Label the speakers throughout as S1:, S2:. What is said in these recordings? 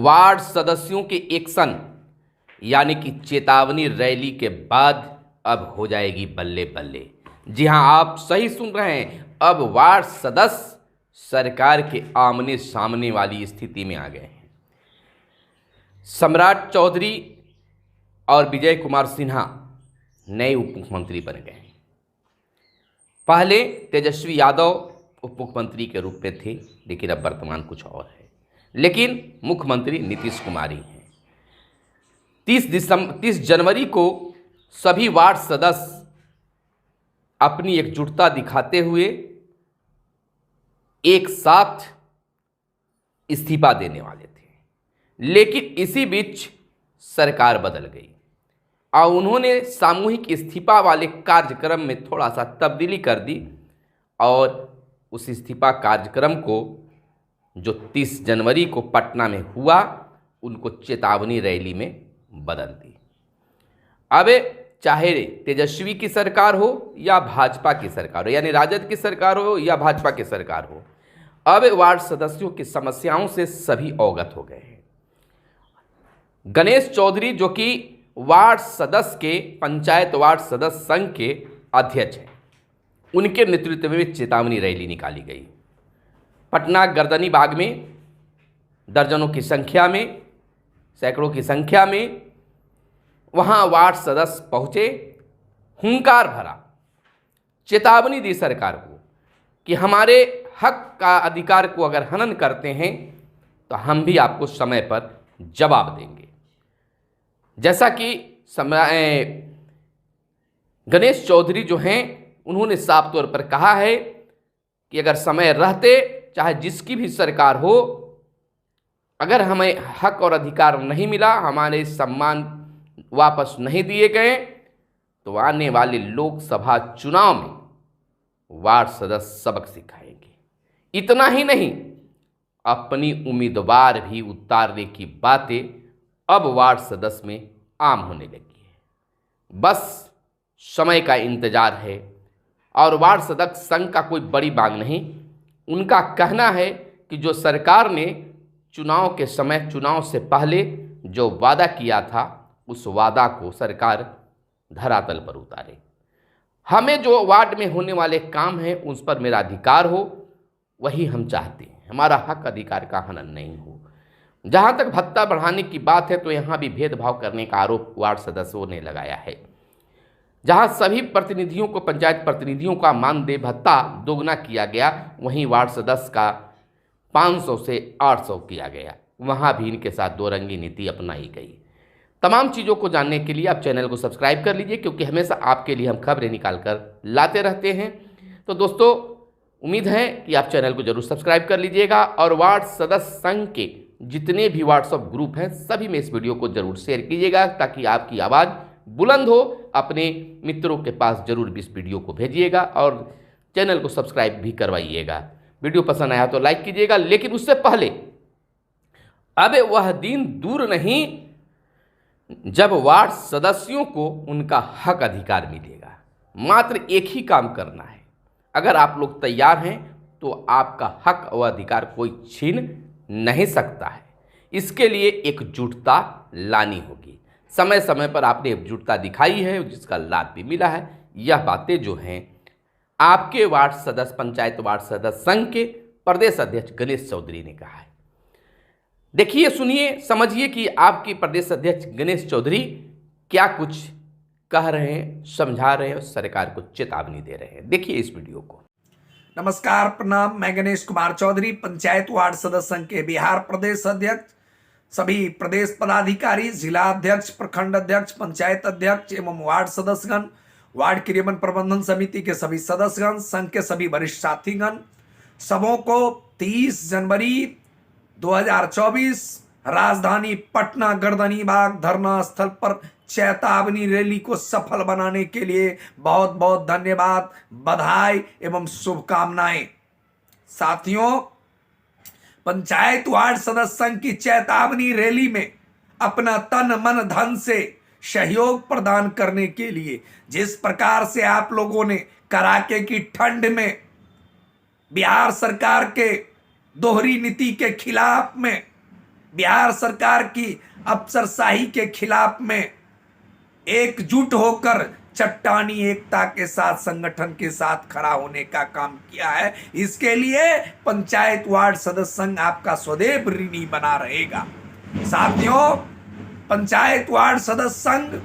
S1: Ward सदस्यों के action यानी कि चेतावनी रैली के बाद अब हो जाएगी बल्ले बल्ले। जी हां, आप सही सुन रहे हैं, अब वार्ड सदस्य सरकार के आमने सामने वाली स्थिति में आ गए हैं। सम्राट चौधरी और विजय कुमार सिन्हा नए उप मुख्यमंत्री बन गए हैं। पहले तेजस्वी यादव उप मुख्यमंत्री के रूप में थे, लेकिन अब वर्तमान कुछ और है। लेकिन मुख्यमंत्री नीतीश कुमार ही हैं। 30 जनवरी को सभी वार्ड सदस्य अपनी एकजुटता दिखाते हुए एक साथ इस्तीफा देने वाले थे, लेकिन इसी बीच सरकार बदल गई और उन्होंने सामूहिक इस्तीफा वाले कार्यक्रम में थोड़ा सा तब्दीली कर दी और उस इस्तीफा कार्यक्रम को जो 30 जनवरी को पटना में हुआ, उनको चेतावनी रैली में बदल दी। अब चाहे तेजस्वी की सरकार हो या भाजपा की सरकार हो, यानी राजद की सरकार हो या भाजपा की सरकार हो, अब वार्ड सदस्यों की समस्याओं से सभी अवगत हो गए हैं। गणेश चौधरी जो कि वार्ड सदस्य के पंचायत वार्ड सदस्य संघ के अध्यक्ष हैं, उनके नेतृत्व में चेतावनी रैली निकाली गई। पटना गर्दनी बाग में दर्जनों की संख्या में, सैकड़ों की संख्या में वहां वार्ड सदस्य पहुंचे, हुंकार भरा, चेतावनी दी सरकार को कि हमारे हक का अधिकार को अगर हनन करते हैं तो हम भी आपको समय पर जवाब देंगे। जैसा कि गणेश चौधरी जो हैं, उन्होंने साफ तौर पर कहा है कि अगर समय रहते, चाहे जिसकी भी सरकार हो, अगर हमें हक और अधिकार नहीं मिला, हमारे सम्मान वापस नहीं दिए गए, तो आने वाले लोकसभा चुनाव में वार्ड सदस्य सबक सिखाएंगे। इतना ही नहीं, अपनी उम्मीदवार भी उतारने की बातें अब वार्ड सदस्य में आम होने लगी है। बस समय का इंतजार है और वार्ड सदस्य संघ का कोई बड़ी मांग नहीं। उनका कहना है कि जो सरकार ने चुनाव के समय, चुनाव से पहले जो वादा किया था, उस वादा को सरकार धरातल पर उतारे। हमें जो वार्ड में होने वाले काम हैं उस पर मेरा अधिकार हो, वही हम चाहते हैं। हमारा हक अधिकार का हनन नहीं हो। जहाँ तक भत्ता बढ़ाने की बात है, तो यहाँ भी भेदभाव करने का आरोप वार्ड सदस्यों ने लगाया है। जहाँ सभी प्रतिनिधियों को, पंचायत प्रतिनिधियों का मानदेय भत्ता दोगुना किया गया, वहीं वार्ड सदस्य का 500 से 800 किया गया। वहाँ भी इनके साथ दो रंगी नीति अपनाई गई। तमाम चीज़ों को जानने के लिए आप चैनल को सब्सक्राइब कर लीजिए, क्योंकि हमेशा आपके लिए हम खबरें निकाल कर लाते रहते हैं। तो दोस्तों, उम्मीद है कि आप चैनल को जरूर सब्सक्राइब कर लीजिएगा और वार्ड सदस्य संघ के जितने भी व्हाट्सएप ग्रुप हैं, सभी में इस वीडियो को जरूर शेयर कीजिएगा, ताकि आपकी आवाज़ बुलंद हो। अपने मित्रों के पास जरूर भी इस वीडियो को भेजिएगा और चैनल को सब्सक्राइब भी करवाइएगा। वीडियो पसंद आया तो लाइक कीजिएगा, लेकिन उससे पहले अब वह दिन दूर नहीं जब वार्ड सदस्यों को उनका हक अधिकार मिलेगा। मात्र एक ही काम करना है। अगर आप लोग तैयार हैं तो आपका हक और अधिकार कोई छीन नहीं सकता है। इसके लिए एकजुटता लानी होगी। समय समय पर आपने एकजुटता दिखाई है, जिसका लाभ भी मिला है। यह बातें जो हैं आपके वार्ड सदस्य, पंचायत वार्ड सदस्य संघ के प्रदेश अध्यक्ष गणेश चौधरी ने कहा है। देखिए, सुनिए, समझिए कि आपके प्रदेश अध्यक्ष गणेश चौधरी क्या कुछ कह रहे हैं, समझा रहे हैं, सरकार को चेतावनी दे रहे हैं। देखिए इस वीडियो को।
S2: नमस्कार, प्रणाम। मैं गणेश कुमार चौधरी, पंचायत वार्ड सदस्य संघ के बिहार प्रदेश अध्यक्ष, सभी प्रदेश पदाधिकारी, जिला अध्यक्ष, प्रखंड अध्यक्ष, पंचायत अध्यक्ष एवं वार्ड सदस्यगण, वार्ड क्रियान्वयन प्रबंधन समिति के सभी सदस्यगण, संघ के सभी वरिष्ठ साथीगण, सबों को 30 जनवरी 2024 राजधानी पटना गर्दनी बाग धरना स्थल पर चेतावनी रैली को सफल बनाने के लिए बहुत बहुत धन्यवाद, बधाई एवं शुभकामनाएं। साथियों, पंचायत वार्ड सदस्य संघ की चेतावनी रैली में अपना तन मन धन से सहयोग प्रदान करने के लिए जिस प्रकार से आप लोगों ने कड़ाके की ठंड में बिहार सरकार के दोहरी नीति के खिलाफ में बिहार सरकार की अफसरशाही के खिलाफ में एकजुट होकर चट्टानी एकता के साथ, संगठन के साथ खड़ा होने का काम किया है। इसके लिए पंचायत वार्ड सदस्य संघ आपका सदैव ऋणी बना रहेगा। साथियों, पंचायत वार्ड सदस्य संघ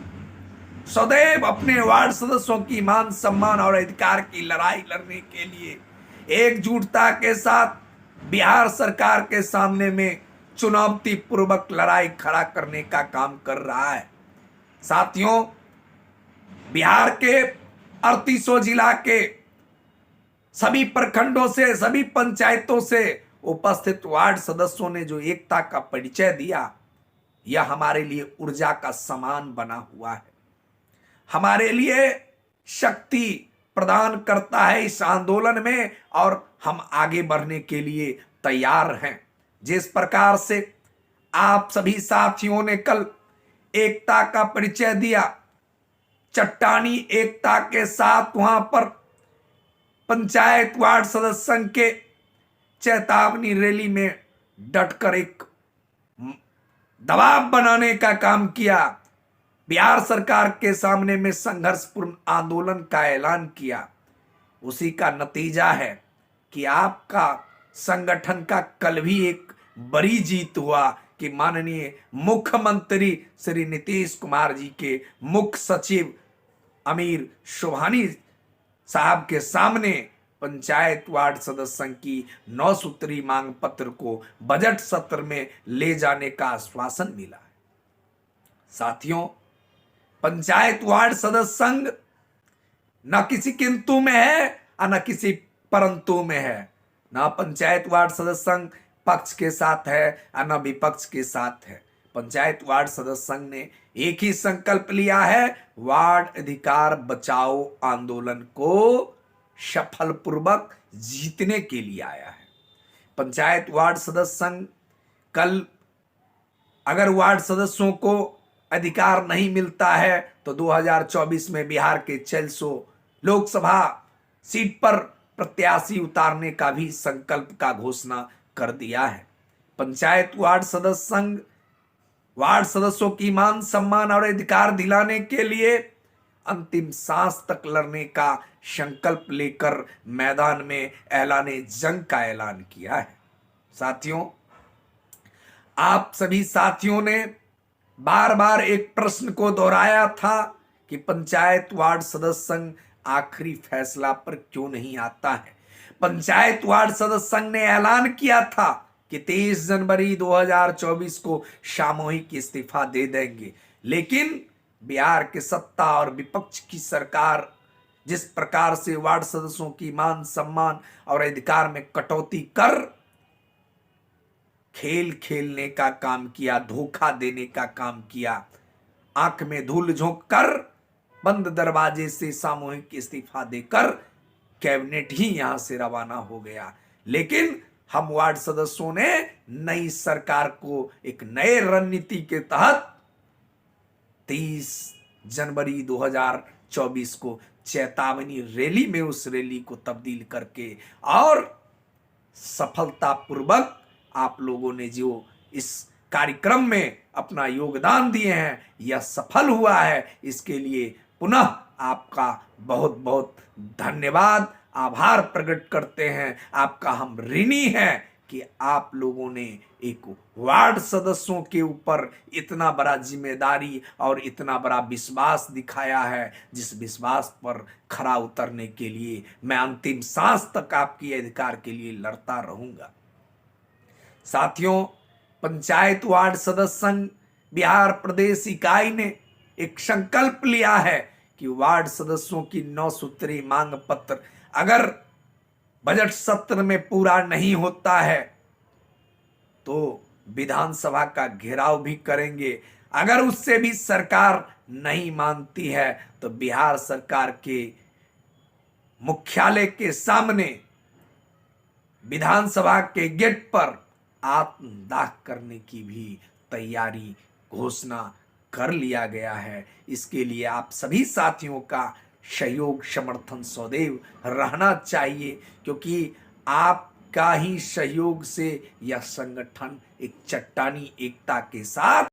S2: सदैव अपने वार्ड सदस्यों की मान सम्मान और अधिकार की लड़ाई लड़ने के लिए एकजुटता के साथ बिहार सरकार के सामने में चुनौती पूर्वक लड़ाई खड़ा करने का काम कर रहा है। साथियों, बिहार के 38 जिला के सभी प्रखंडों से, सभी पंचायतों से उपस्थित वार्ड सदस्यों ने जो एकता का परिचय दिया, यह हमारे लिए ऊर्जा का समान बना हुआ है, हमारे लिए शक्ति प्रदान करता है इस आंदोलन में, और हम आगे बढ़ने के लिए तैयार हैं। जिस प्रकार से आप सभी साथियों ने कल एकता का परिचय दिया, चट्टानी एकता के साथ वहां पर पंचायत वार्ड सदस्य संघ के चेतावनी रैली में डटकर एक दबाव बनाने का काम किया, बिहार सरकार के सामने में संघर्षपूर्ण आंदोलन का ऐलान किया, उसी का नतीजा है कि आपका संगठन का कल भी एक बड़ी जीत हुआ कि माननीय मुख्यमंत्री श्री नीतीश कुमार जी के मुख्य सचिव अमीर सुबहानी साहब के सामने पंचायत वार्ड सदस्य संघ की 9 सूत्री मांग पत्र को बजट सत्र में ले जाने का आश्वासन मिला है। साथियों, पंचायत वार्ड सदस्य संघ न किसी किंतु में है और न किसी परंतु में है, न पंचायत वार्ड सदस्य संघ पक्ष के साथ है और न विपक्ष के साथ है। पंचायत वार्ड सदस्य संघ ने एक ही संकल्प लिया है, वार्ड अधिकार बचाओ आंदोलन को सफलपूर्वक जीतने के लिए आया है। पंचायत वार्ड सदस्य संघ कल अगर वार्ड सदस्यों को अधिकार नहीं मिलता है तो 2024 में बिहार के 400 लोकसभा सीट पर प्रत्याशी उतारने का भी संकल्प का घोषणा कर दिया है। पंचायत वार्ड सदस्य संघ वार्ड सदस्यों की मान सम्मान और अधिकार दिलाने के लिए अंतिम सांस तक लड़ने का संकल्प लेकर मैदान में ऐलाने जंग का ऐलान किया है। साथियों, आप सभी साथियों ने बार बार एक प्रश्न को दोहराया था कि पंचायत वार्ड सदस्य संघ आखिरी फैसला पर क्यों नहीं आता है। पंचायत वार्ड सदस्य संघ ने ऐलान किया था कि 23 जनवरी 2024 को सामूहिक इस्तीफा दे देंगे, लेकिन बिहार के सत्ता और विपक्ष की सरकार जिस प्रकार से वार्ड सदस्यों की मान सम्मान और अधिकार में कटौती कर खेल खेलने का काम किया, धोखा देने का काम किया, आंख में धूल झोंक कर बंद दरवाजे से सामूहिक इस्तीफा देकर कैबिनेट ही यहां से रवाना हो गया। लेकिन हम वार्ड सदस्यों ने नई सरकार को एक नए रणनीति के तहत 30 जनवरी 2024 को चेतावनी रैली में उस रैली को तब्दील करके और सफलतापूर्वक आप लोगों ने जो इस कार्यक्रम में अपना योगदान दिए हैं, यह सफल हुआ है। इसके लिए पुनः आपका बहुत बहुत धन्यवाद, आभार प्रकट करते हैं। आपका हम ऋणी हैं कि आप लोगों ने एक वार्ड सदस्यों के ऊपर इतना बड़ा जिम्मेदारी और इतना बड़ा विश्वास दिखाया है, जिस विश्वास पर खरा उतरने के लिए मैं अंतिम सांस तक आपके अधिकार के लिए लड़ता रहूंगा। साथियों, पंचायत वार्ड सदस्य संघ बिहार प्रदेश इकाई ने एक संकल्प लिया है कि वार्ड सदस्यों की 9 सूत्री मांग पत्र अगर बजट सत्र में पूरा नहीं होता है तो विधानसभा का घेराव भी करेंगे। अगर उससे भी सरकार नहीं मानती है तो बिहार सरकार के मुख्यालय के सामने विधानसभा के गेट पर आत्मदाह करने की भी तैयारी घोषणा कर लिया गया है। इसके लिए आप सभी साथियों का सहयोग समर्थन सदैव रहना चाहिए, क्योंकि आप का ही सहयोग से यह संगठन एक चट्टानी एकता के साथ